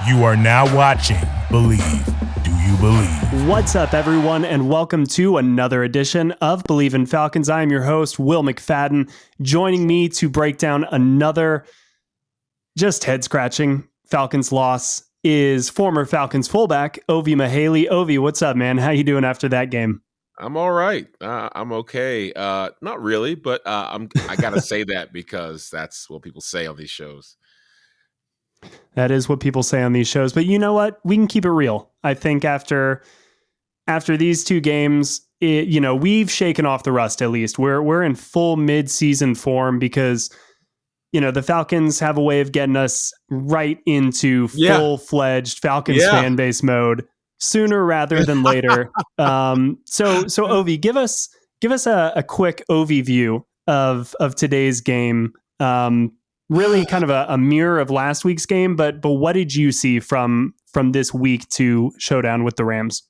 You are now watching Believe. Do you believe? What's up, everyone, and welcome to another edition of Believe in Falcons. I am your host, Will McFadden. Joining me to break down another just head-scratching Falcons loss is former Falcons fullback, Ovie Mughelli. Ovie, what's up, man? How you doing after that game? I'm all right. I'm okay. Not really, but I gotta say that because that's what people say on these shows. That is what people say on these shows. But you know what? We can keep it real. I think after these two games, we've shaken off the rust. At least we're in full mid-season form because the Falcons have a way of getting us right into full-fledged Falcons fan base mode sooner rather than later. So Ovie, give us a quick Ovie view of today's game. Really kind of a mirror of last week's game, but what did you see from this week 2 showdown with the Rams?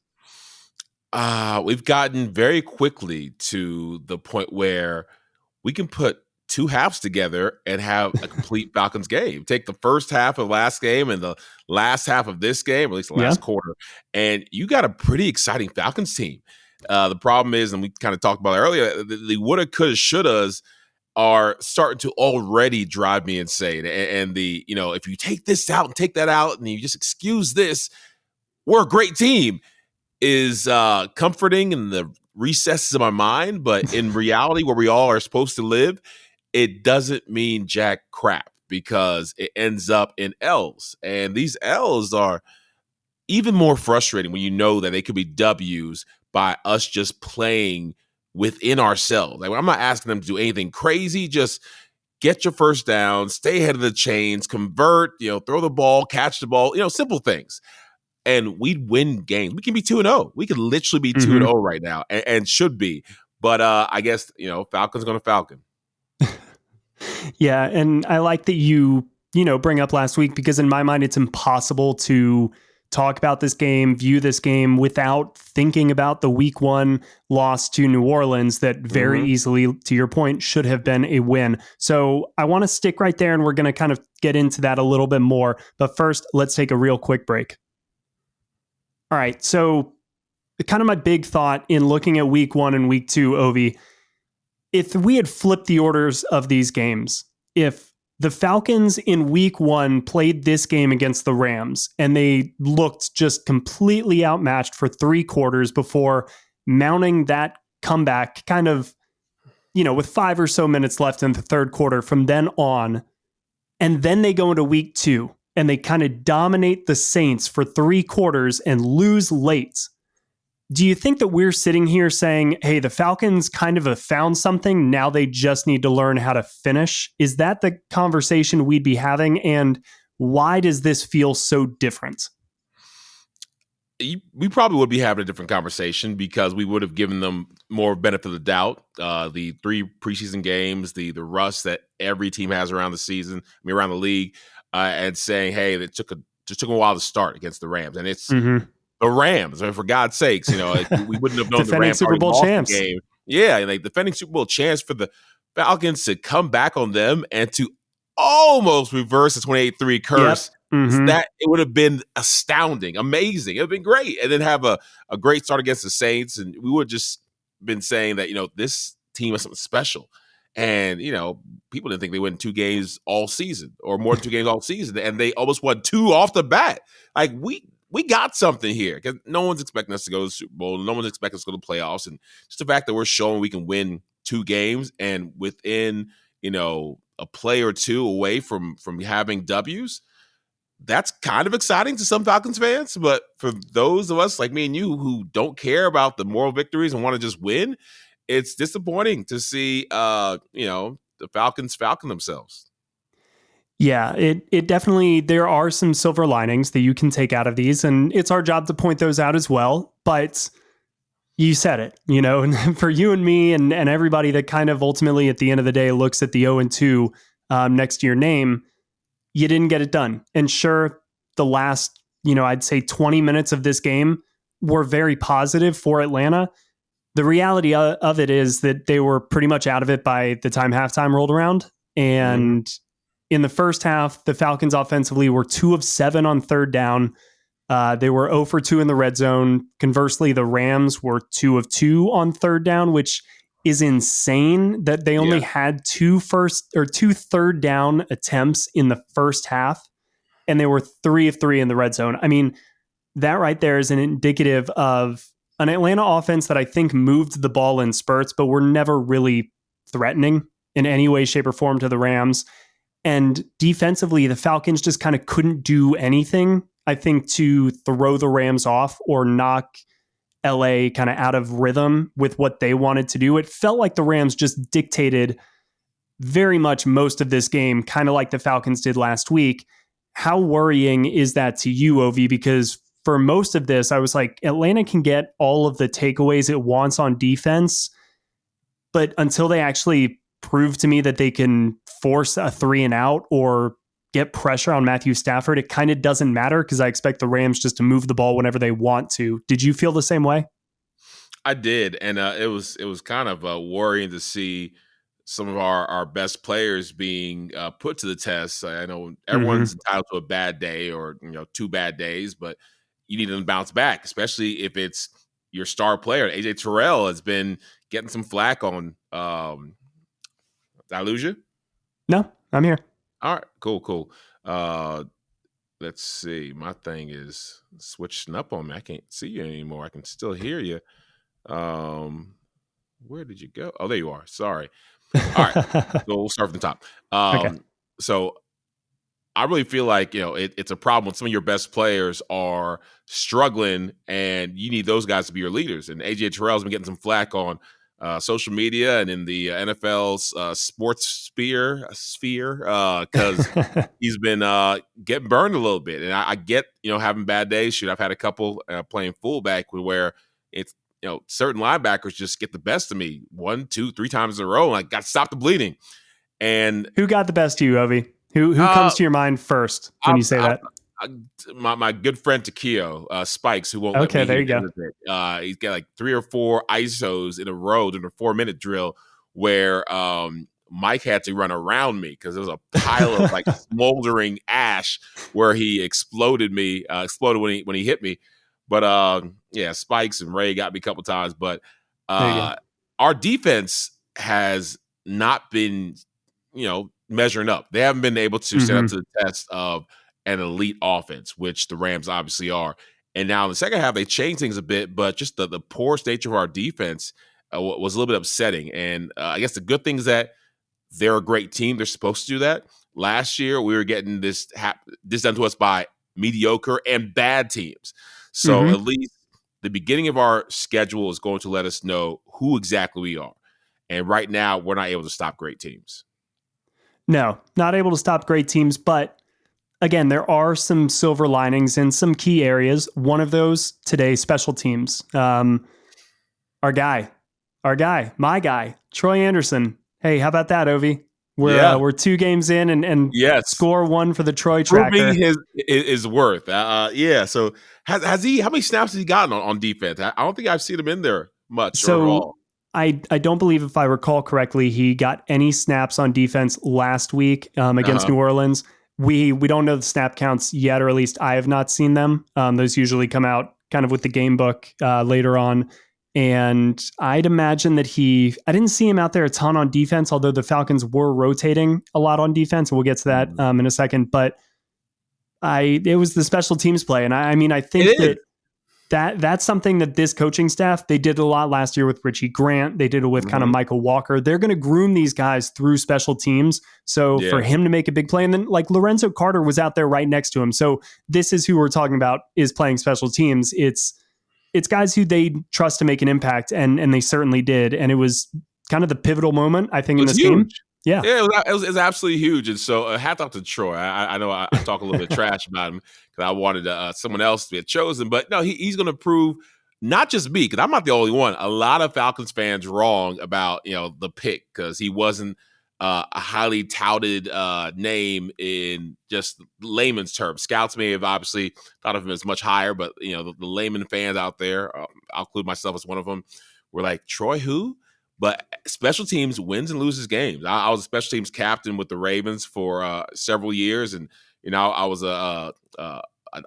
We've gotten very quickly to the point where we can put two halves together and have a complete Falcons game. Take the first half of last game and the last half of this game, or at least the last quarter, and you got a pretty exciting Falcons team. The problem is, and we kind of talked about it earlier, the woulda, coulda, shouldas are starting to already drive me insane. And if you take this out and take that out and you just excuse this, we're a great team is comforting in the recesses of my mind. But in reality, where we all are supposed to live, it doesn't mean jack crap because it ends up in L's. And these L's are even more frustrating when you know that they could be W's by us just playing within ourselves. Like, I'm not asking them to do anything crazy. Just get your first down, stay ahead of the chains, convert, throw the ball, catch the ball, simple things. And we'd win games. We can be 2-0. We could literally be 2-0 right now and should be. But I guess, Falcon's going to Falcon. Yeah, and I like that you bring up last week because in my mind, it's impossible to talk about this game, view this game without thinking about the week 1 loss to New Orleans that very easily, to your point, should have been a win. So I want to stick right there and we're going to kind of get into that a little bit more. But first, let's take a real quick break. All right. So kind of my big thought in looking at week 1 and week 2, Ovie, if we had flipped the orders of these games, if the Falcons in week 1 played this game against the Rams and they looked just completely outmatched for 3 quarters before mounting that comeback kind of, with 5 or so minutes left in the third quarter from then on. And then they go into week 2 and they kind of dominate the Saints for 3 quarters and lose late. Do you think that we're sitting here saying, hey, the Falcons kind of have found something, now they just need to learn how to finish? Is that the conversation we'd be having? And why does this feel so different? We probably would be having a different conversation because we would have given them more benefit of the doubt. The 3 preseason games, the rust that every team has around the season, around the league, and saying, hey, it took them a while to start against the Rams. And it's the Rams, for God's sakes, we wouldn't have known the Rams Super Bowl champs. The game. Yeah, like defending Super Bowl champs for the Falcons to come back on them and to almost reverse the 28-3 curse. Yep. That it would have been astounding, amazing. It would have been great, and then have a great start against the Saints, and we would have just been saying that this team is something special. And people didn't think they win 2 games all season or more than 2 games all season, and they almost won 2 off the bat. Like we got something here because no one's expecting us to go to the Super Bowl. No one's expecting us to go to the playoffs. And just the fact that we're showing we can win 2 games and within, a play or 2 away from having W's, that's kind of exciting to some Falcons fans. But for those of us like me and you who don't care about the moral victories and want to just win, it's disappointing to see, the Falcons falcon themselves. Yeah, it definitely, there are some silver linings that you can take out of these, and it's our job to point those out as well. But you said it, and for you and me and everybody that kind of ultimately at the end of the day looks at the 0-2 next to your name, you didn't get it done. And sure, the last, I'd say 20 minutes of this game were very positive for Atlanta. The reality of it is that they were pretty much out of it by the time halftime rolled around. And in the first half, the Falcons offensively were 2 of 7 on third down. They were 0 for 2 in the red zone. Conversely, the Rams were 2 of 2 on third down, which is insane that they only had two third down attempts in the first half, and they were 3 of 3 in the red zone. I mean, that right there is an indicative of an Atlanta offense that I think moved the ball in spurts, but were never really threatening in any way, shape, or form to the Rams. And defensively, the Falcons just kind of couldn't do anything, I think, to throw the Rams off or knock LA kind of out of rhythm with what they wanted to do. It felt like the Rams just dictated very much most of this game, kind of like the Falcons did last week. How worrying is that to you, Ovie? Because for most of this, I was like, Atlanta can get all of the takeaways it wants on defense, but until they actually prove to me that they can force a 3 and out or get pressure on Matthew Stafford, it kind of doesn't matter because I expect the Rams just to move the ball whenever they want to. Did you feel the same way? I did, and it was kind of worrying to see some of our best players being put to the test. I know everyone's entitled to a bad day or 2 bad days, but you need them to bounce back, especially if it's your star player. AJ Terrell has been getting some flack on. Did I lose you? No, I'm here. All right, cool. Let's see. My thing is switching up on me. I can't see you anymore. I can still hear you. Where did you go? Oh, there you are. Sorry. All right. So we'll start from the top. Okay. So I really feel like, it's a problem when some of your best players are struggling and you need those guys to be your leaders. And AJ Terrell's been getting some flack on social media and in the NFL's sports sphere because he's been getting burned a little bit. And I get, having bad days. Shoot, I've had a couple playing fullback where it's, certain linebackers just get the best of me 1, 2, 3 times in a row. And I got to stop the bleeding. And who got the best of you, Ovie? Who comes to your mind first when you say that? My good friend Takeo Spikes, who won't let me. Okay, there you go. He's got like 3 or 4 ISOs in a row during a 4-minute drill where Mike had to run around me because there was a pile of like smoldering ash where he exploded when he hit me. But Spikes and Ray got me a couple times. But our defense has not been, measuring up. They haven't been able to stand up to the test of an elite offense, which the Rams obviously are. And now in the second half, they changed things a bit, but just the porous nature of our defense was a little bit upsetting. And I guess the good thing is that they're a great team. They're supposed to do that. Last year, we were getting this done to us by mediocre and bad teams. So at least the beginning of our schedule is going to let us know who exactly we are. And right now, we're not able to stop great teams. No, not able to stop great teams. But again, there are some silver linings in some key areas. One of those today, special teams. Our guy, my guy, Troy Anderson. Hey, how about that, Ovie? We're 2 games in and score 1 for the Troy tracker. Proving his worth. So has he? How many snaps has he gotten on defense? I don't think I've seen him in there much. So overall. I don't believe, if I recall correctly, he got any snaps on defense last week against New Orleans. We don't know the snap counts yet, or at least I have not seen them. Those usually come out kind of with the game book later on. And I'd imagine that I didn't see him out there a ton on defense, although the Falcons were rotating a lot on defense. And we'll get to that in a second. But it was the special teams play. And I think that's something that this coaching staff, they did a lot last year with Richie Grant. They did it with kind of Michael Walker. They're going to groom these guys through special teams. So for him to make a big play, and then like Lorenzo Carter was out there right next to him. So this is who we're talking about is playing special teams. It's guys who they trust to make an impact, and they certainly did. And it was kind of the pivotal moment, I think, in this game. Yeah, it was absolutely huge. And so hats off to Troy. I know I talk a little bit of trash about him because I wanted someone else to be chosen. But no, he's going to prove not just me, because I'm not the only one. A lot of Falcons fans wrong about the pick because he wasn't a highly touted name in just layman's terms. Scouts may have obviously thought of him as much higher, but the layman fans out there, I'll include myself as one of them, were like, Troy who? but special teams wins and loses games. I was a special teams captain with the Ravens for several years, and I was an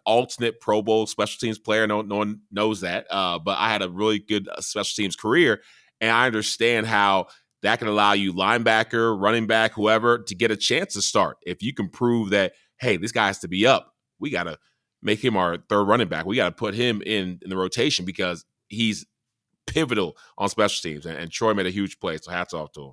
alternate Pro Bowl special teams player. No one knows that, but I had a really good special teams career, and I understand how that can allow you, linebacker, running back, whoever, to get a chance to start. If you can prove that, hey, this guy has to be up, we got to make him our third running back. We got to put him in the rotation because he's pivotal on special teams. And Troy made a huge play, so hats off to him.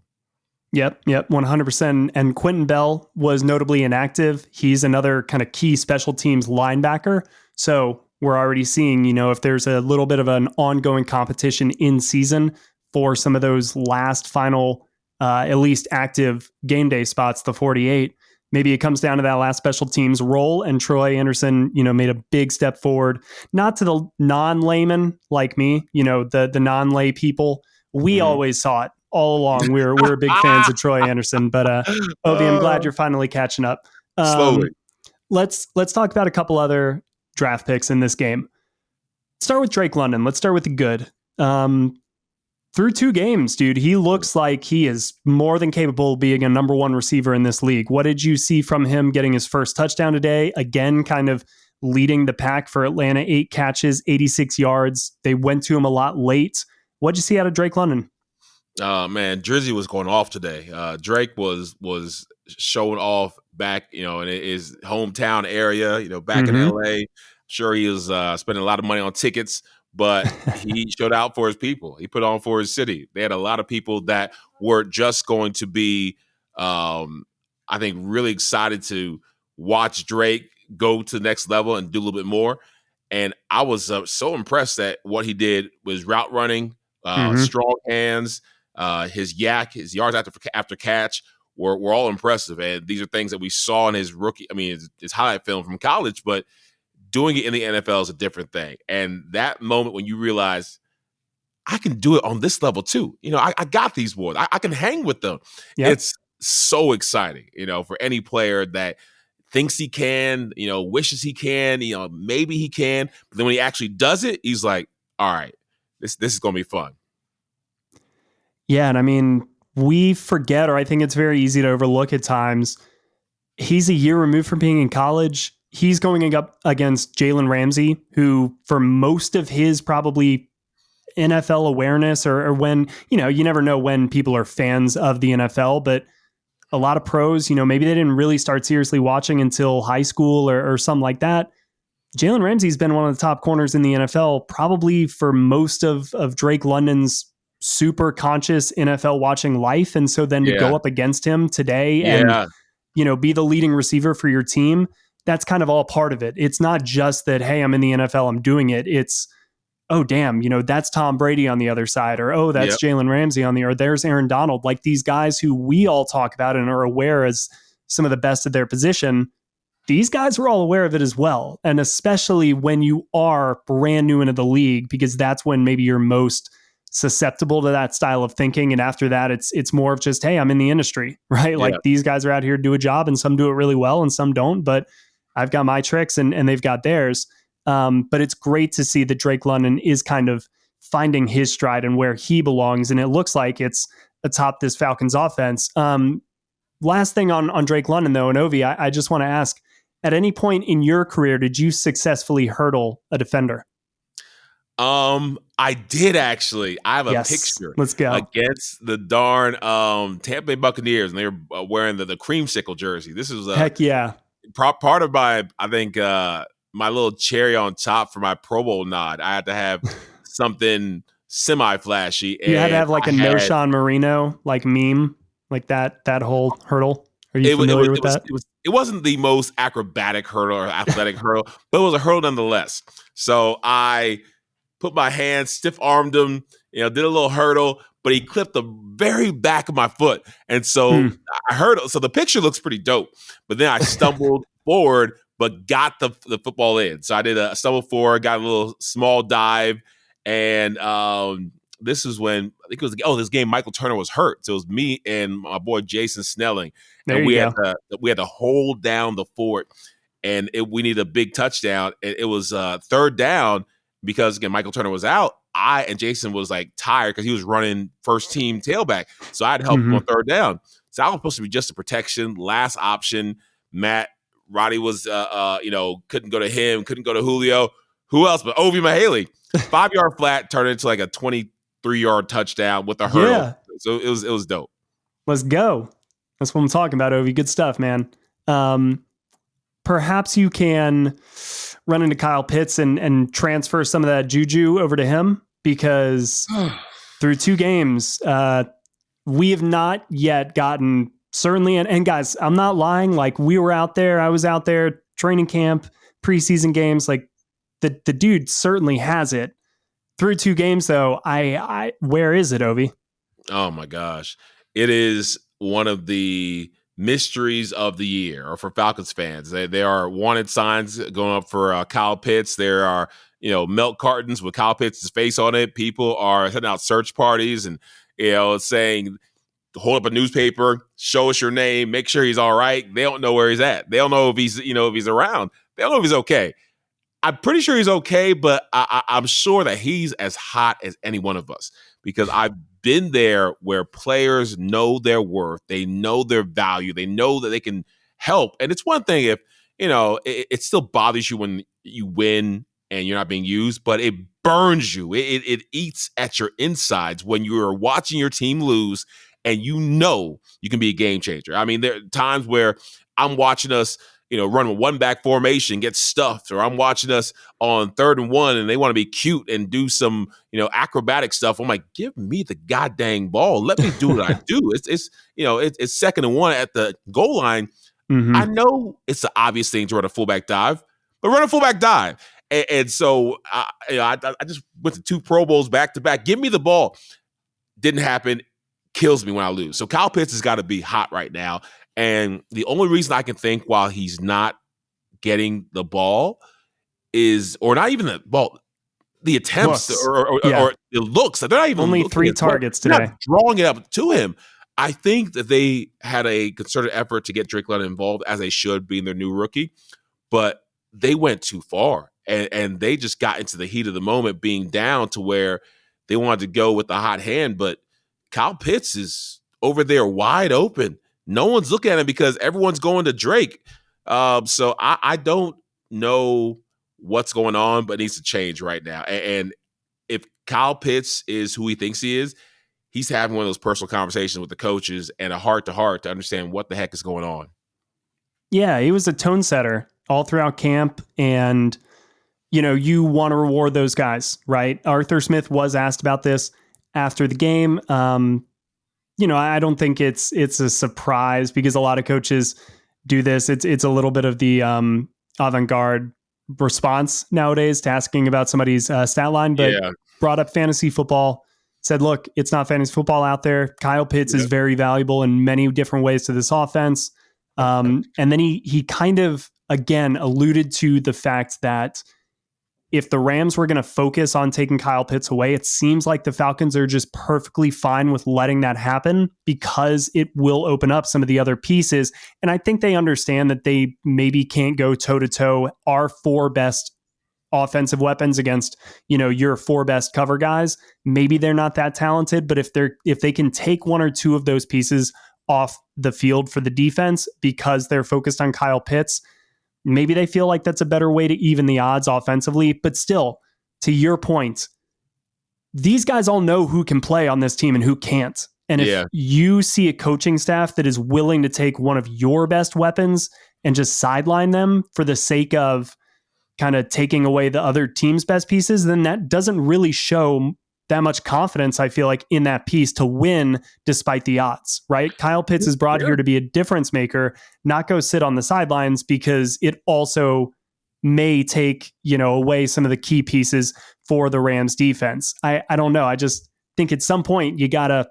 Yep, 100%. And Quinton Bell was notably inactive. He's another kind of key special teams linebacker. So we're already seeing, if there's a little bit of an ongoing competition in season for some of those last final, at least active game day spots, the 48, maybe it comes down to that last special teams role. And Troy Anderson, made a big step forward, not to the non-layman like me, the non-lay people. We always saw it all along. We're big fans of Troy Anderson, but Ovie, I'm glad you're finally catching up. Slowly. Let's talk about a couple other draft picks in this game. Start with Drake London. Let's start with the good. Through 2 games, dude, he looks like he is more than capable of being a number 1 receiver in this league. What did you see from him getting his first touchdown today? Again, kind of leading the pack for Atlanta, 8 catches, 86 yards. They went to him a lot late. What'd you see out of Drake London? Man, Drizzy was going off today. Drake was showing off back, in his hometown area, back in LA. Sure, he was spending a lot of money on tickets, but he showed out for his people. He put on for his city. They had a lot of people that were just going to be, I think, really excited to watch Drake go to the next level and do a little bit more. And I was so impressed that what he did was route running, strong hands, his yards after catch were all impressive. And these are things that we saw in his his highlight film from college, but doing it in the NFL is a different thing. And that moment when you realize I can do it on this level too. I got these boys. I can hang with them. Yep. It's so exciting, for any player that thinks he can, wishes he can, maybe he can. But then when he actually does it, he's like, all right, this is going to be fun. Yeah, and we forget, or I think it's very easy to overlook at times, he's a year removed from being in college. He's going up against Jalen Ramsey, who for most of his probably NFL awareness or when, you never know when people are fans of the NFL, but a lot of pros, maybe they didn't really start seriously watching until high school or something like that. Jalen Ramsey's been one of the top corners in the NFL, probably for most of Drake London's super conscious NFL watching life. And so then to go up against him today and, be the leading receiver for your team, that's kind of all part of it. It's not just that, hey, I'm in the NFL, I'm doing it. It's, oh, damn, that's Tom Brady on the other side, or, oh, that's Jalen Ramsey or there's Aaron Donald. Like these guys who we all talk about and are aware as some of the best at their position. These guys were all aware of it as well. And especially when you are brand new into the league, because that's when maybe you're most susceptible to that style of thinking. And after that, it's more of just, hey, I'm in the industry, right? Yeah. Like these guys are out here to do a job and some do it really well and some don't, but I've got my tricks and they've got theirs. But it's great to see that Drake London is kind of finding his stride and where he belongs. And it looks like it's atop this Falcons offense. Last thing on Drake London though, and Ovie, I just want to ask, at any point in your career, did you successfully hurdle a defender? I did actually. I have a picture. Let's go. Against the darn Tampa Bay Buccaneers, and they were wearing the creamsicle jersey. This is heck yeah. Part of my, I think, my little cherry on top for my Pro Bowl nod. I had to have something semi-flashy. You had to have like Noshawn Marino like meme, like that whole hurdle. Are you familiar with that? It wasn't the most acrobatic hurdle or athletic hurdle, but it was a hurdle nonetheless. So I put my hand, stiff-armed him, did a little hurdle, but he clipped the very back of my foot. And so I hurdled. So the picture looks pretty dope. But then I stumbled forward, but got the football in. So I did a stumble forward, got a little small dive. And this is when, I think it was, this game, Michael Turner was hurt. So it was me and my boy Jason Snelling. And we had to hold down the fort. And we needed a big touchdown. It was third down because, again, Michael Turner was out. I and Jason was like tired because he was running first team tailback. So I had to help him on third down. So I was supposed to be just a protection, last option. Roddy was, couldn't go to him, couldn't go to Julio. Who else but Ovie Mughelli? 5-yard flat turned into like a 23-yard touchdown with a hurdle. Yeah. So it was dope. Let's go. That's what I'm talking about, Ovie. Good stuff, man. Perhaps you can run into Kyle Pitts and transfer some of that juju over to him, because through 2 games, we have not yet gotten, certainly, and guys, I'm not lying. Like, we were out there, I was out there, training camp, preseason games, like the dude certainly has it. Through 2 games though, I where is it, Ovie? Oh my gosh. It is one of the mysteries of the year, or for Falcons fans. There are wanted signs going up for Kyle Pitts. There are, milk cartons with Kyle Pitts' face on it. People are sending out search parties and, saying, hold up a newspaper, show us your name, make sure he's all right. They don't know where he's at. They don't know if he's, if he's around. They don't know if he's okay. I'm pretty sure he's okay, but I'm sure that he's as hot as any one of us, because I've been there where players know their worth. They know their value. They know that they can help. And it's one thing if, it still bothers you when you win and you're not being used, but it burns you. It eats at your insides when you're watching your team lose and you can be a game changer. I mean, there are times where I'm watching us, run a 1-back formation, get stuffed, or I'm watching us on 3rd and 1 and they want to be cute and do some, acrobatic stuff. I'm like, give me the goddamn ball. Let me do what I do. It's 2nd and 1 at the goal line. Mm-hmm. I know it's the obvious thing to run a fullback dive, but run a fullback dive. And so, I just went to 2 Pro Bowls back to back. Give me the ball. Didn't happen. Kills me when I lose. So Kyle Pitts has got to be hot right now. And the only reason I can think while he's not getting the ball or not even the ball, the attempts or the looks. They're not even only 3 targets today. Not drawing it up to him. I think that they had a concerted effort to get Drake London involved, as they should, being their new rookie, but they went too far and they just got into the heat of the moment, being down to where they wanted to go with the hot hand. But Kyle Pitts is over there wide open. No one's looking at him because everyone's going to Drake. So I don't know what's going on, but it needs to change right now. And if Kyle Pitts is who he thinks he is, he's having one of those personal conversations with the coaches and a heart-to-heart to understand what the heck is going on. Yeah, he was a tone setter all throughout camp. And, you want to reward those guys, right? Arthur Smith was asked about this after the game. I don't think it's a surprise, because a lot of coaches do this. It's a little bit of the avant-garde response nowadays to asking about somebody's stat line, but brought up fantasy football, said, look, it's not fantasy football out there. Kyle Pitts is very valuable in many different ways to this offense. And then he kind of, again, alluded to the fact that if the Rams were going to focus on taking Kyle Pitts away, it seems like the Falcons are just perfectly fine with letting that happen, because it will open up some of the other pieces. And I think they understand that they maybe can't go toe-to-toe our 4 best offensive weapons against, your 4 best cover guys. Maybe they're not that talented, but if they can take 1 or 2 of those pieces off the field for the defense because they're focused on Kyle Pitts, maybe they feel like that's a better way to even the odds offensively. But still, to your point, these guys all know who can play on this team and who can't. And if you see a coaching staff that is willing to take one of your best weapons and just sideline them for the sake of kind of taking away the other team's best pieces, then that doesn't really show that much confidence, I feel like, in that piece to win despite the odds, right? Kyle Pitts is brought here to be a difference maker, not go sit on the sidelines, because it also may take, away some of the key pieces for the Rams defense. I don't know. I just think at some point you gotta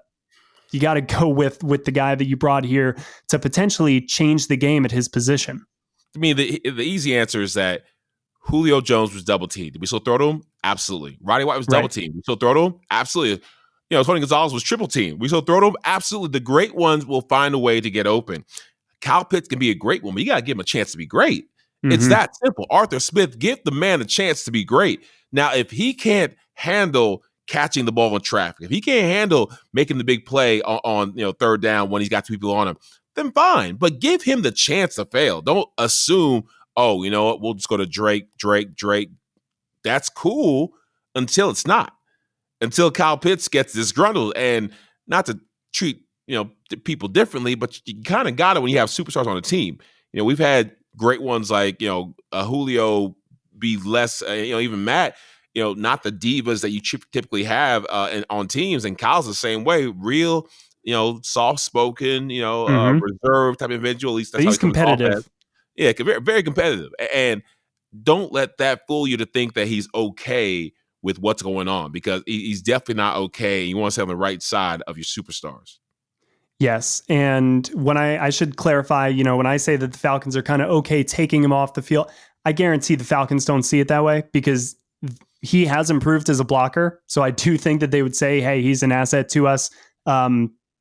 go with the guy that you brought here to potentially change the game at his position. I mean, the easy answer is that Julio Jones was double teamed. Did we still throw to him? Absolutely. Roddy White was double teamed. We still throw to him? Absolutely. Tony Gonzalez was triple teamed. We still throw to him? Absolutely. The great ones will find a way to get open. Kyle Pitts can be a great one, but you got to give him a chance to be great. Mm-hmm. It's that simple. Arthur Smith, give the man a chance to be great. Now, if he can't handle catching the ball in traffic. If he can't handle making the big play on third down when he's got two people on him, then fine. But give him the chance to fail. Don't assume, oh, you know what, we'll just go to Drake. That's cool until it's not. Until Kyle Pitts gets disgruntled. And not to treat people differently, but you kind of got it when you have superstars on a team. We've had great ones like Julio be less, even Matt, not the divas that you typically have on teams. And Kyle's the same way, real, soft-spoken, reserved type of individual. At least that's but how he's competitive. Yeah, very, very competitive. And don't let that fool you to think that he's okay with what's going on, because he's definitely not okay. You want to stay on the right side of your superstars. Yes. And when I should clarify, when I say that the Falcons are kind of okay taking him off the field, I guarantee the Falcons don't see it that way, because he has improved as a blocker. So I do think that they would say, hey, he's an asset to us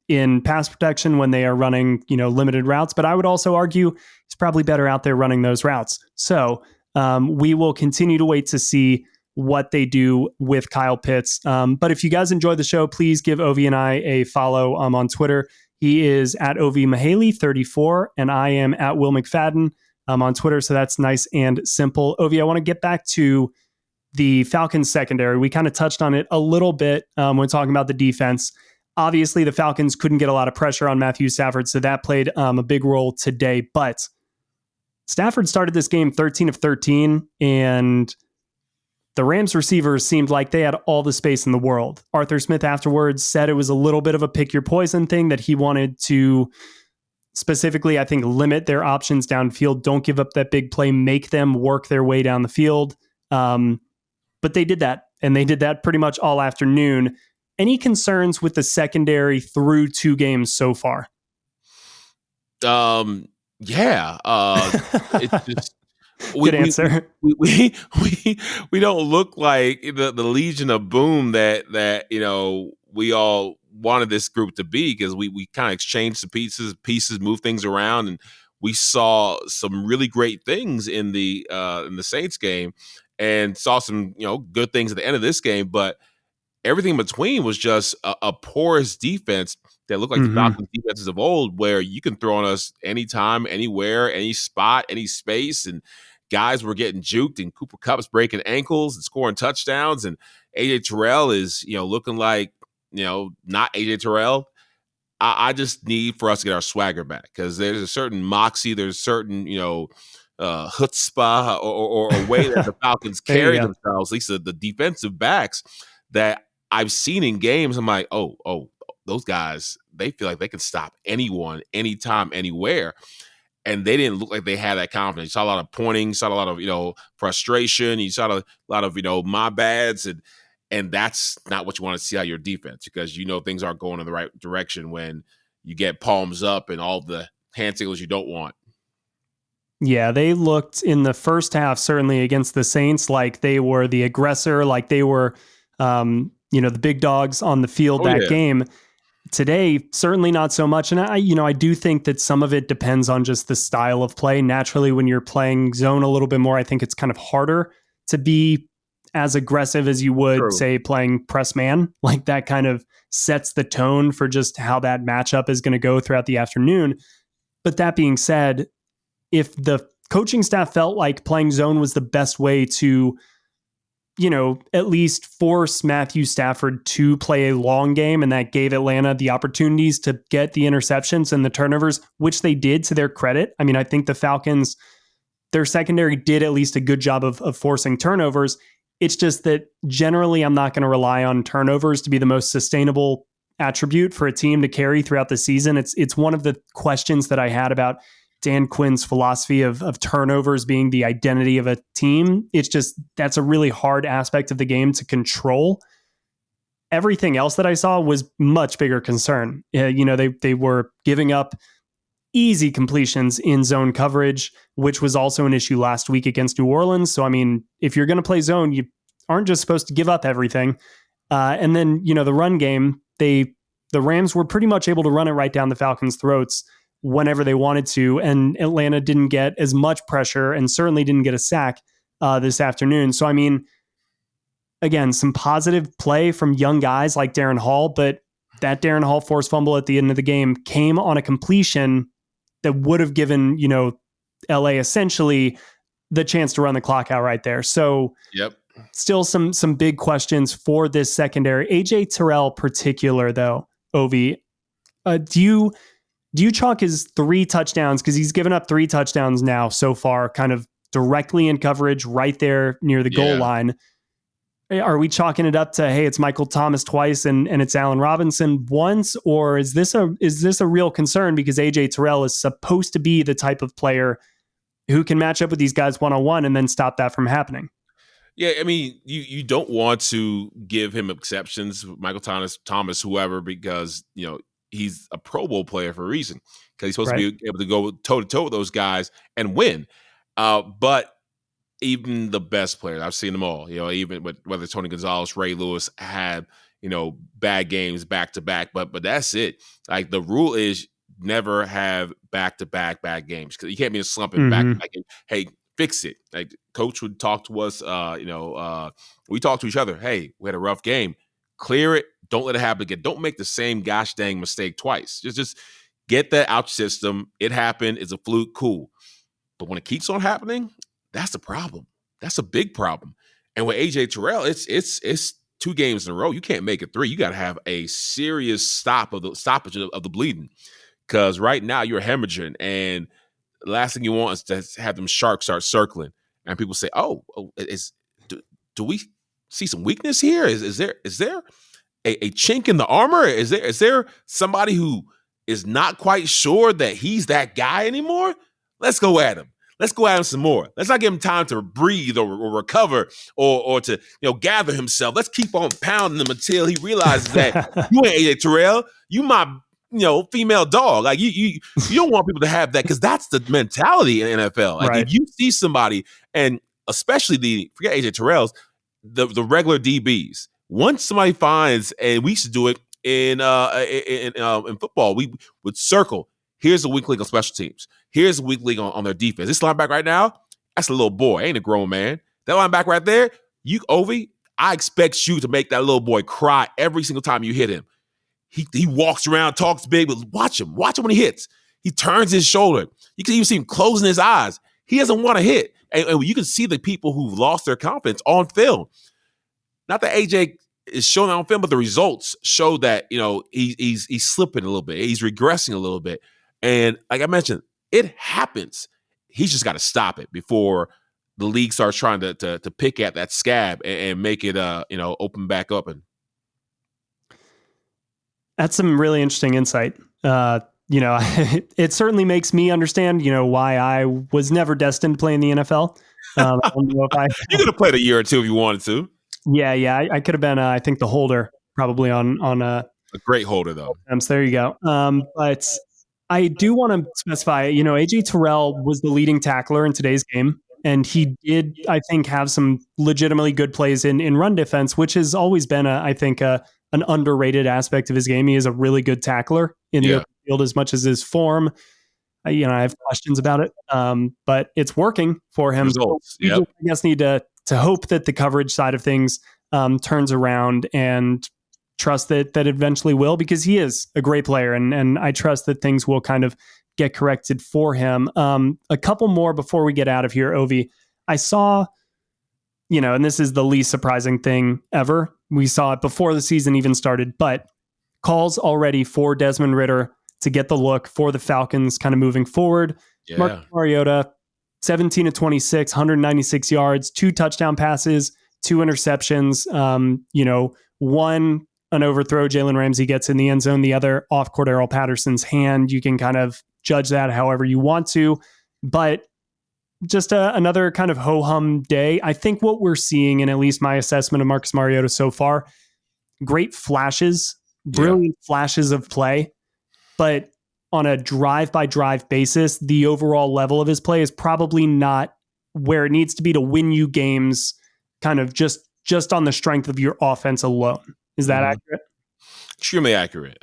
in pass protection when they are running, limited routes. But I would also argue he's probably better out there running those routes. So we will continue to wait to see what they do with Kyle Pitts. But if you guys enjoy the show, please give Ovie and I a follow on Twitter. He is at Ovie Mughelli 34, and I am at Will McFadden on Twitter. So that's nice and simple. Ovie, I want to get back to the Falcons secondary. We kind of touched on it a little bit when talking about the defense. Obviously, the Falcons couldn't get a lot of pressure on Matthew Stafford, so that played a big role today. But Stafford started this game 13 of 13, and the Rams receivers seemed like they had all the space in the world. Arthur Smith afterwards said it was a little bit of a pick your poison thing, that he wanted to specifically, I think, limit their options downfield. Don't give up that big play, make them work their way down the field. But they did that, and they did that pretty much all afternoon. Any concerns with the secondary through two games so far? Yeah. It's just... Good answer. We don't look like the Legion of Boom that we all wanted this group to be, because we kind of exchanged the pieces, move things around, and we saw some really great things in the Saints game, and saw some good things at the end of this game. But everything in between was just a porous defense that looked like the Falcons defenses of old, where you can throw on us anytime, anywhere, any spot, any space, and guys were getting juked, and Cooper Kupp's breaking ankles and scoring touchdowns, and AJ Terrell is looking like not AJ Terrell. I just need for us to get our swagger back, because there's a certain moxie, there's a certain chutzpah or a way that the Falcons carry themselves, at least the defensive backs, that I've seen in games. I'm like, oh, those guys, they feel like they can stop anyone, anytime, anywhere. And they didn't look like they had that confidence. You saw a lot of pointing, you saw a lot of, frustration. You saw a lot of, my bads. And that's not what you want to see out of your defense, because things aren't going in the right direction when you get palms up and all the hand signals you don't want. Yeah, they looked in the first half, certainly against the Saints, like they were the aggressor, like they were, the big dogs on the field game. Today, certainly not so much. And I do think that some of it depends on just the style of play. Naturally, when you're playing zone a little bit more, I think it's kind of harder to be as aggressive as you would, say, playing press man. Like that kind of sets the tone for just how that matchup is going to go throughout the afternoon. But that being said, if the coaching staff felt like playing zone was the best way to at least force Matthew Stafford to play a long game, and that gave Atlanta the opportunities to get the interceptions and the turnovers, which they did, to their credit. I mean, I think the Falcons, their secondary did at least a good job of forcing turnovers. It's just that generally I'm not going to rely on turnovers to be the most sustainable attribute for a team to carry throughout the season. It's one of the questions that I had about Dan Quinn's philosophy of turnovers being the identity of a team. It's just, that's a really hard aspect of the game to control. Everything else that I saw was much bigger concern. They were giving up easy completions in zone coverage, which was also an issue last week against New Orleans. So, I mean, if you're going to play zone, you aren't just supposed to give up everything. And then, the run game, the Rams were pretty much able to run it right down the Falcons' throats whenever they wanted to, and Atlanta didn't get as much pressure and certainly didn't get a sack this afternoon. So, I mean, again, some positive play from young guys like Darren Hall, but that Darren Hall forced fumble at the end of the game came on a completion that would have given, LA essentially the chance to run the clock out right there. So still some big questions for this secondary. AJ Terrell particular though, Ovie, do you chalk his 3 touchdowns, because he's given up 3 touchdowns now so far, kind of directly in coverage right there near the goal line. Are we chalking it up to, hey, it's Michael Thomas twice and it's Allen Robinson once, or is this a real concern because AJ Terrell is supposed to be the type of player who can match up with these guys one-on-one and then stop that from happening? Yeah, I mean, you don't want to give him exceptions, Michael Thomas, whoever, because he's a Pro Bowl player for a reason, because he's supposed to be able to go toe to toe with those guys and win. But even the best players, I've seen them all. Even whether Tony Gonzalez, Ray Lewis had bad games back to back, but that's it. Like, the rule is never have back to back bad games, because you can't be slumping back to back. Hey, fix it. Like, coach would talk to us. We talk to each other. Hey, we had a rough game. Clear it. Don't let it happen again. Don't make the same gosh dang mistake twice. Just get that out your system. It happened. It's a fluke. Cool. But when it keeps on happening, that's the problem. That's a big problem. And with AJ Terrell, it's 2 games in a row. You can't make it 3. You got to have a serious stoppage of the bleeding, because right now you're hemorrhaging, and the last thing you want is to have them sharks start circling, and people say, "Oh, do we see some weakness here? Is there a chink in the armor? Is there somebody who is not quite sure that he's that guy anymore? Let's go at him. Let's go at him some more. Let's not give him time to breathe or recover or to gather himself. Let's keep on pounding him until he realizes that you ain't AJ Terrell. You my female dog. Like, you don't want people to have that, because that's the mentality in the NFL. Like, if you see somebody, and especially forget AJ Terrell's, the regular DBs. Once somebody finds, and we used to do it in football, we would circle. Here's a weak link on special teams. Here's a weak link on their defense. This linebacker right now, that's a little boy. Ain't a grown man. That linebacker right there, Ovie, I expect you to make that little boy cry every single time you hit him. He walks around, talks big, but watch him. Watch him when he hits. He turns his shoulder. You can even see him closing his eyes. He doesn't want to hit. And you can see the people who've lost their confidence on film. Not that AJ is showing that on film, but the results show that he's slipping a little bit. He's regressing a little bit. And like I mentioned, it happens. He's just got to stop it before the league starts trying to pick at that scab and make it open back up. And that's some really interesting insight. It certainly makes me understand why I was never destined to play in the NFL. I don't know if you could have played a year or two if you wanted to. Yeah, I could have been I think the holder probably on a great holder though. So there you go. But I do want to specify, AJ Terrell was the leading tackler in today's game, and he did, I think, have some legitimately good plays in run defense, which has always been, an underrated aspect of his game. He is a really good tackler in the open field, as much as his form. I have questions about it, but it's working for him. Results. So we just, I guess, need to hope that the coverage side of things turns around, and trust that eventually will, because he is a great player, and I trust that things will kind of get corrected for him. A couple more before we get out of here, Ovie. I saw, and this is the least surprising thing ever. We saw it before the season even started, but calls already for Desmond Ridder to get the look for the Falcons kind of moving forward. Yeah. Marcus Mariota, 17 of 26, 196 yards, 2 touchdown passes, 2 interceptions. One, an overthrow Jalen Ramsey gets in the end zone, the other off Cordero Patterson's hand. You can kind of judge that however you want to, but just another kind of ho-hum day. I think what we're seeing, in at least my assessment of Marcus Mariota so far, great flashes, brilliant flashes of play, but on a drive-by-drive basis, the overall level of his play is probably not where it needs to be to win you games kind of just on the strength of your offense alone. Is that accurate? Extremely accurate.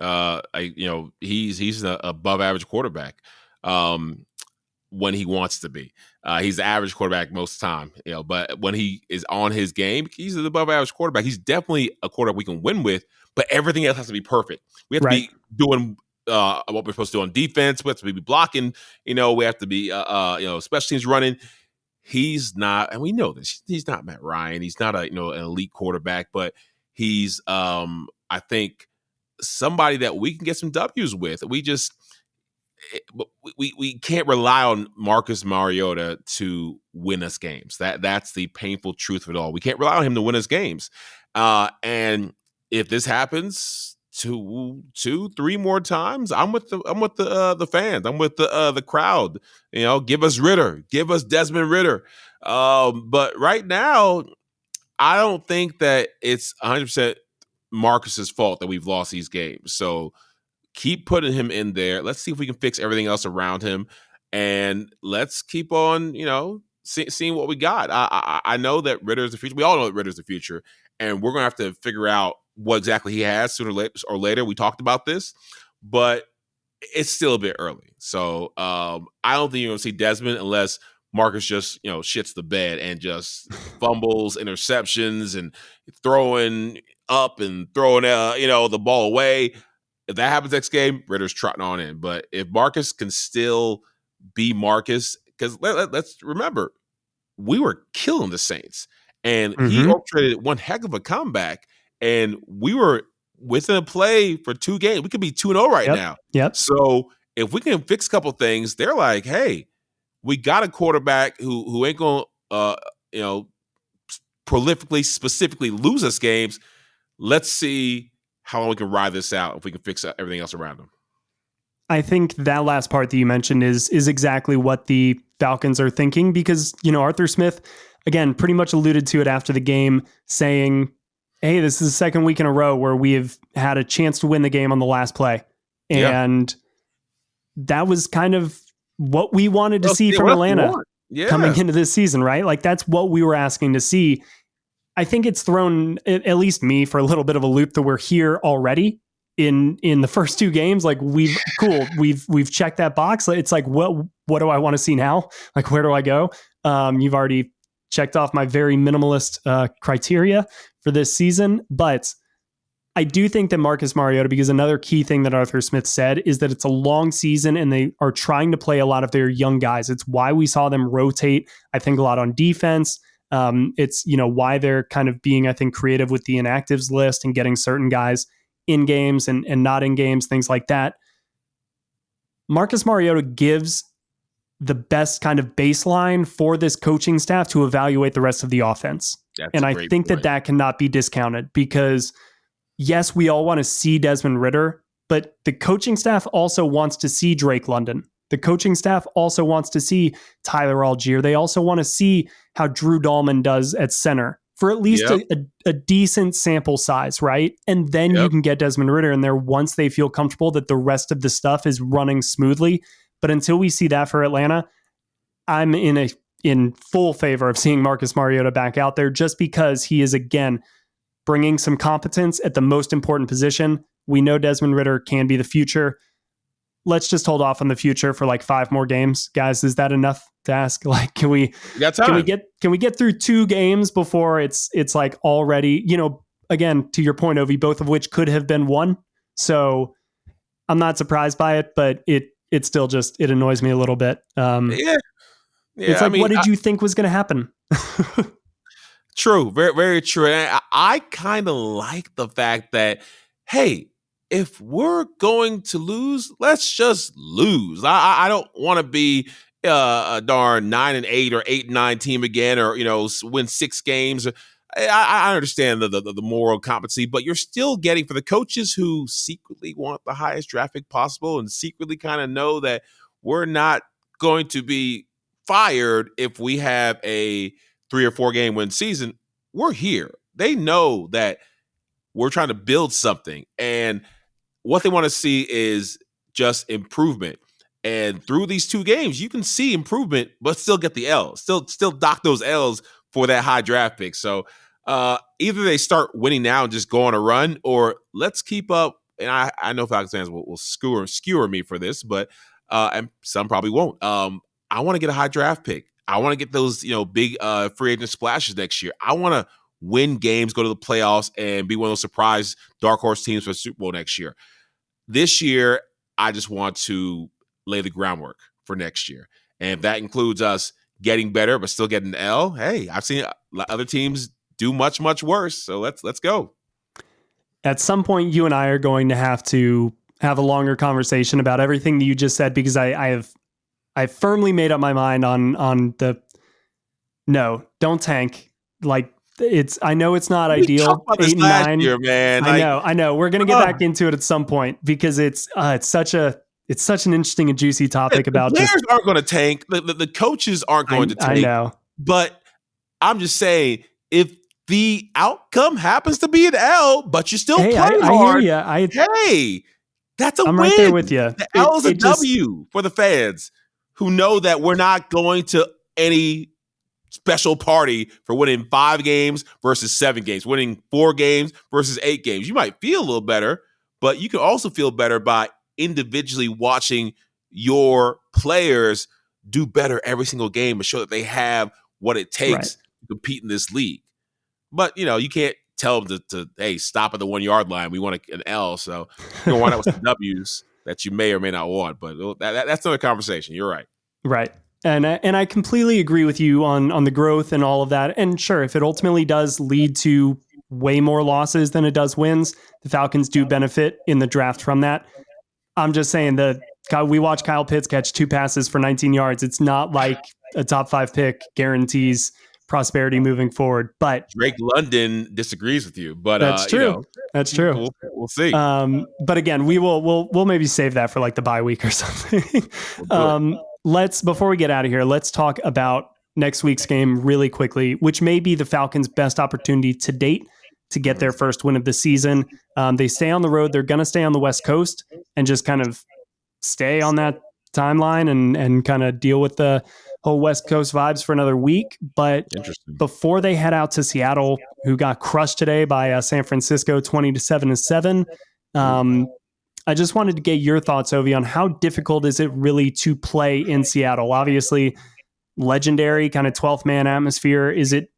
He's an above average quarterback when he wants to be. He's the average quarterback most of the time, but when he is on his game, he's an above average quarterback. He's definitely a quarterback we can win with, but everything else has to be perfect. We have to be doing what we're supposed to do on defense. We have to be blocking, we have to be, special teams running. He's not, and we know this, he's not Matt Ryan. He's not an elite quarterback, but he's, I think, somebody that we can get some W's with. We can't rely on Marcus Mariota to win us games. That's the painful truth of it all. We can't rely on him to win us games. And if this happens 2-3 more times, I'm with the fans. I'm with the crowd. Give us Ridder, give us Desmond Ridder. But right now, I don't think that it's 100% Marcus's fault that we've lost these games. So keep putting him in there. Let's see if we can fix everything else around him, and let's keep on, seeing what we got. I know that Ridder's the future. We all know that Ridder's the future, and we're gonna have to figure out what exactly he has sooner or later. We talked about this, but it's still a bit early. So I don't think you're gonna see Desmond unless Marcus just shits the bed and just fumbles, interceptions, and throwing up and throwing the ball away. If that happens next game, Ridder's trotting on in. But if Marcus can still be Marcus, because let's remember, we were killing the Saints, and he orchestrated one heck of a comeback, and we were within a play for 2 games. We could be 2-0 right now. Yep. So if we can fix a couple things, they're like, hey, we got a quarterback who ain't going to, prolifically, specifically lose us games. Let's see how long we can ride this out if we can fix everything else around him. I think that last part that you mentioned is exactly what the Falcons are thinking, because, Arthur Smith, again, pretty much alluded to it after the game, saying, hey, this is the second week in a row where we have had a chance to win the game on the last play. And that was kind of what we wanted to see from Atlanta coming into this season, right? Like, that's what we were asking to see. I think it's thrown at least me for a little bit of a loop that we're here already in the first 2 games. Like, we've checked that box. It's like, what do I want to see now? Like, where do I go? You've already checked off my very minimalist criteria for this season, but I do think that Marcus Mariota, because another key thing that Arthur Smith said is that it's a long season and they are trying to play a lot of their young guys. It's why we saw them rotate, I think, a lot on defense. It's, why they're kind of being, I think, creative with the inactives list and getting certain guys in games and not in games, things like that. Marcus Mariota gives the best kind of baseline for this coaching staff to evaluate the rest of the offense. And I think that cannot be discounted, because yes, we all want to see Desmond Ridder, but the coaching staff also wants to see Drake London. The coaching staff also wants to see Tyler Algier. They also want to see how Drew Dahlman does at center for at least a decent sample size, right? And then you can get Desmond Ridder in there once they feel comfortable that the rest of the stuff is running smoothly. But until we see that for Atlanta, I'm in full favor of seeing Marcus Mariota back out there, just because he is, again, bringing some competence at the most important position. We know Desmond Ridder can be the future. Let's just hold off on the future for like 5 more games, guys. Is that enough to ask? Like, can we get through 2 games before it's like already, again, to your point, Ovie, both of which could have been won. So I'm not surprised by it, but it still just, it annoys me a little bit. It's like, what did you think was going to happen? True. Very, very true. And I kind of like the fact that, hey, if we're going to lose, let's just lose. I don't want to be a darn 9-8 or 8-9 team again, or win 6 games. I understand the moral competency, but you're still getting, for the coaches who secretly want the highest draft pick possible and secretly kind of know that we're not going to be fired if we have a 3 or 4 game win season. We're here. They know that we're trying to build something, and what they want to see is just improvement. And through these 2 games, you can see improvement, but still get the L's, still dock those L's for that high draft pick. So either they start winning now and just go on a run, or let's keep up. And I know Falcons fans will skewer me for this, but and some probably won't. I want to get a high draft pick. I want to get those, big free agent splashes next year. I want to win games, go to the playoffs, and be one of those surprise dark horse teams for the Super Bowl next year. This year, I just want to lay the groundwork for next year. And if that includes us getting better but still getting the L, hey, I've seen other teams do much, much worse. So let's go. At some point, you and I are going to have a longer conversation about everything that you just said, because I firmly made up my mind on the no, don't tank. Like, I know it's not ideal. 8 and 9 year, man. I know. We're gonna get back into it at some point, because it's such an interesting and juicy topic about the players aren't going to tank. The coaches aren't going to tank. I know, but I'm just saying, if the outcome happens to be an L, but you still play hard, I hear you. That's a I'm win. right there with you. The L is a W for the fans who know that we're not going to any special party for winning 5 games versus 7 games, winning 4 games versus 8 games. You might feel a little better, but you can also feel better by individually watching your players do better every single game and show that they have what it takes to compete in this league. But, you can't tell them to hey, stop at the 1 yard line. We want an L. So you're going to wind up with some W's that you may or may not want. But that's another conversation. You're right. Right. And I completely agree with you on the growth and all of that. And sure, if it ultimately does lead to way more losses than it does wins, the Falcons do benefit in the draft from that. I'm just saying that we watched Kyle Pitts catch 2 passes for 19 yards. It's not like a top 5 pick guarantees prosperity moving forward. But Drake London disagrees with you. But that's true. That's true. We'll see. But again, we'll maybe save that for like the bye week or something. Before we get out of here, let's talk about next week's game really quickly, which may be the Falcons' best opportunity to date to get their first win of the season. They stay on the road. They're going to stay on the West Coast and just kind of stay on that timeline and kind of deal with the whole West Coast vibes for another week. But before they head out to Seattle, who got crushed today by San Francisco 20-7, I just wanted to get your thoughts, Ovie, on how difficult is it really to play in Seattle? Obviously, legendary kind of 12th man atmosphere. Is it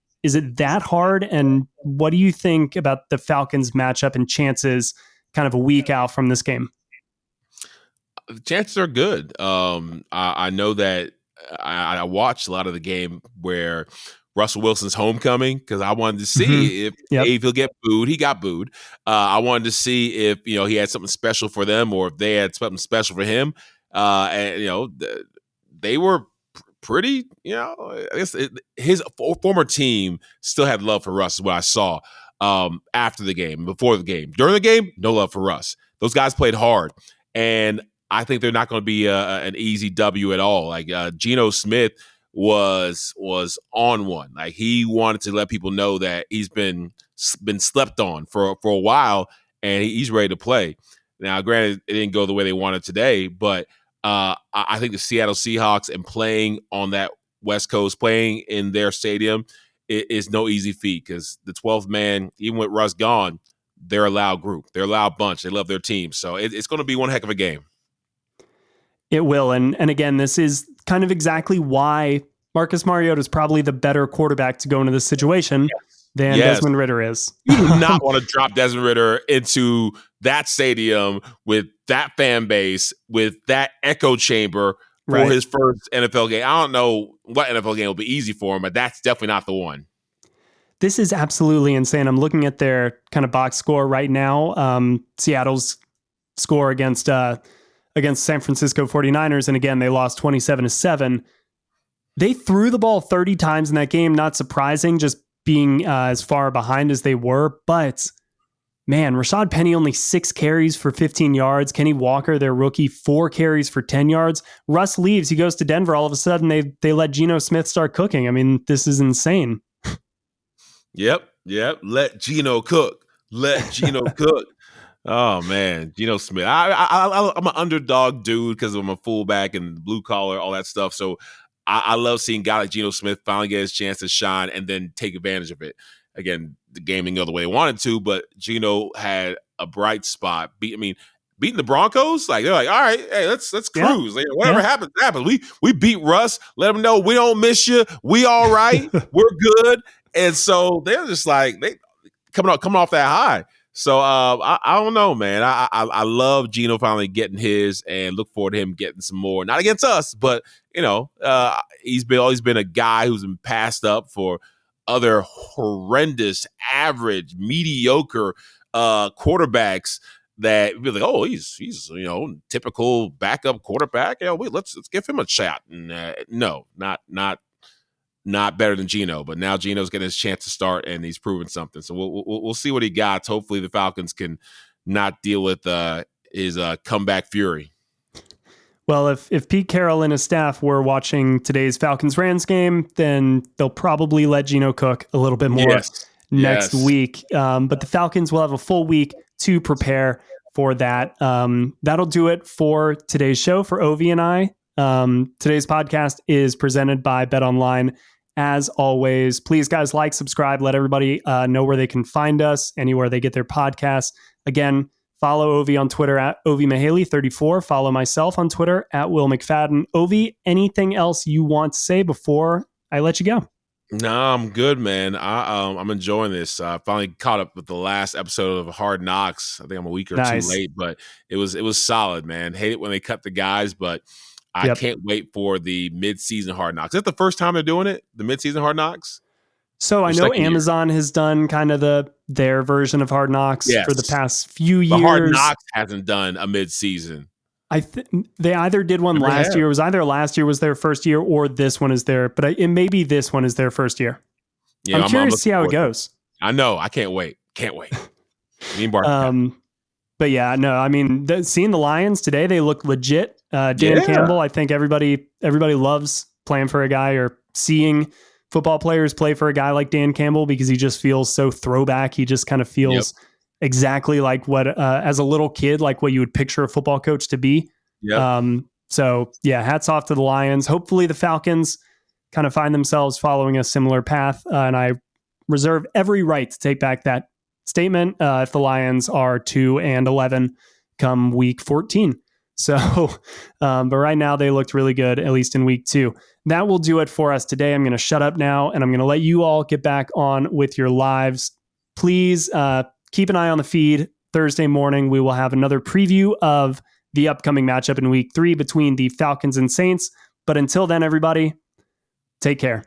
that hard? And what do you think about the Falcons matchup and chances kind of a week out from this game? The chances are good. I know that I watched a lot of the game where Russell Wilson's homecoming, because I wanted to see if he'll get booed. He got booed. I wanted to see if he had something special for them, or if they had something special for him. And they were pretty. I guess his former team still had love for Russ, is what I saw after the game, before the game, during the game. No love for Russ. Those guys played hard, and I think they're not going to be an easy W at all. Like Geno Smith was on one. Like, he wanted to let people know that he's been slept on for a while, and he's ready to play. Now, granted, it didn't go the way they wanted today, but I think the Seattle Seahawks, and playing on that West Coast, playing in their stadium, is no easy feat, because the 12th man, even with Russ gone, they're a loud group. They're a loud bunch. They love their team. So it's going to be one heck of a game. It will. And again, this is kind of exactly why Marcus Mariota is probably the better quarterback to go into this situation than Desmond Ridder is. You do not want to drop Desmond Ridder into that stadium with that fan base, with that echo chamber for his first NFL game. I don't know what NFL game will be easy for him, but that's definitely not the one. This is absolutely insane. I'm looking at their kind of box score right now. Seattle's score against San Francisco 49ers. And again, they lost 27-7. They threw the ball 30 times in that game. Not surprising, just being as far behind as they were. But man, Rashad Penny only 6 carries for 15 yards. Kenny Walker, their rookie, 4 carries for 10 yards. Russ leaves. He goes to Denver. All of a sudden, they let Geno Smith start cooking. I mean, this is insane. Yep. Let Geno cook. Cook. Oh man, Geno Smith. I'm an underdog dude because I'm a fullback and blue collar, all that stuff. So I love seeing guys like Geno Smith finally get his chance to shine and then take advantage of it. Again, the game didn't go the way they wanted to, but Geno had a bright spot. beating the Broncos. Like they're like, all right, hey, let's cruise. Like, whatever happens. We beat Russ. Let them know we don't miss you. We all right. We're good. And so they're just like they coming off that high. So I don't know, man. I love Geno finally getting his, and look forward to him getting some more. Not against us, but he's always been a guy who's been passed up for other horrendous, average, mediocre quarterbacks that be like, oh, he's typical backup quarterback. Yeah, let's give him a shot. And no, not better than Geno, but now Geno's getting his chance to start, and he's proven something. So we'll see what he got. Hopefully the Falcons can not deal with his comeback fury. Well, if Pete Carroll and his staff were watching today's Falcons Rams game, then they'll probably let Geno cook a little bit more next week. But the Falcons will have a full week to prepare for that. That'll do it for today's show for Ovie and I. Today's podcast is presented by BetOnline. As always, please, guys, like, subscribe, let everybody know where they can find us, anywhere they get their podcasts. Again, follow Ovie on Twitter at Ovie Mughelli 34. Follow myself on Twitter at Will McFadden. Ovie, anything else you want to say before I let you go? No, I'm good, man. I'm enjoying this. I finally caught up with the last episode of Hard Knocks. I think I'm a week or two late, but it was solid, man. Hate it when they cut the guys, but I can't wait for the mid-season Hard Knocks. Is that the first time they're doing it? The mid-season Hard Knocks? So I know Amazon has done kind of their version of Hard Knocks for the past few years. But Hard Knocks hasn't done a mid-season. They either did one last year. It was either last year was their first year or this one is their, but it may be this one is their first year. Yeah, I'm curious to see how it goes. I know. I can't wait. Me and Bart. But yeah, no, I mean, seeing the Lions today, they look legit. Dan Campbell, I think everybody loves playing for a guy or seeing football players play for a guy like Dan Campbell because he just feels so throwback. He just kind of feels exactly like what, as a little kid, like what you would picture a football coach to be. So yeah, hats off to the Lions. Hopefully the Falcons kind of find themselves following a similar path. And I reserve every right to take back that statement if the Lions are 2-11 come week 14. So, but right now they looked really good, at least in week 2. That will do it for us today. I'm going to shut up now and I'm going to let you all get back on with your lives. Please keep an eye on the feed. Thursday morning, we will have another preview of the upcoming matchup in week 3 between the Falcons and Saints. But until then, everybody, take care.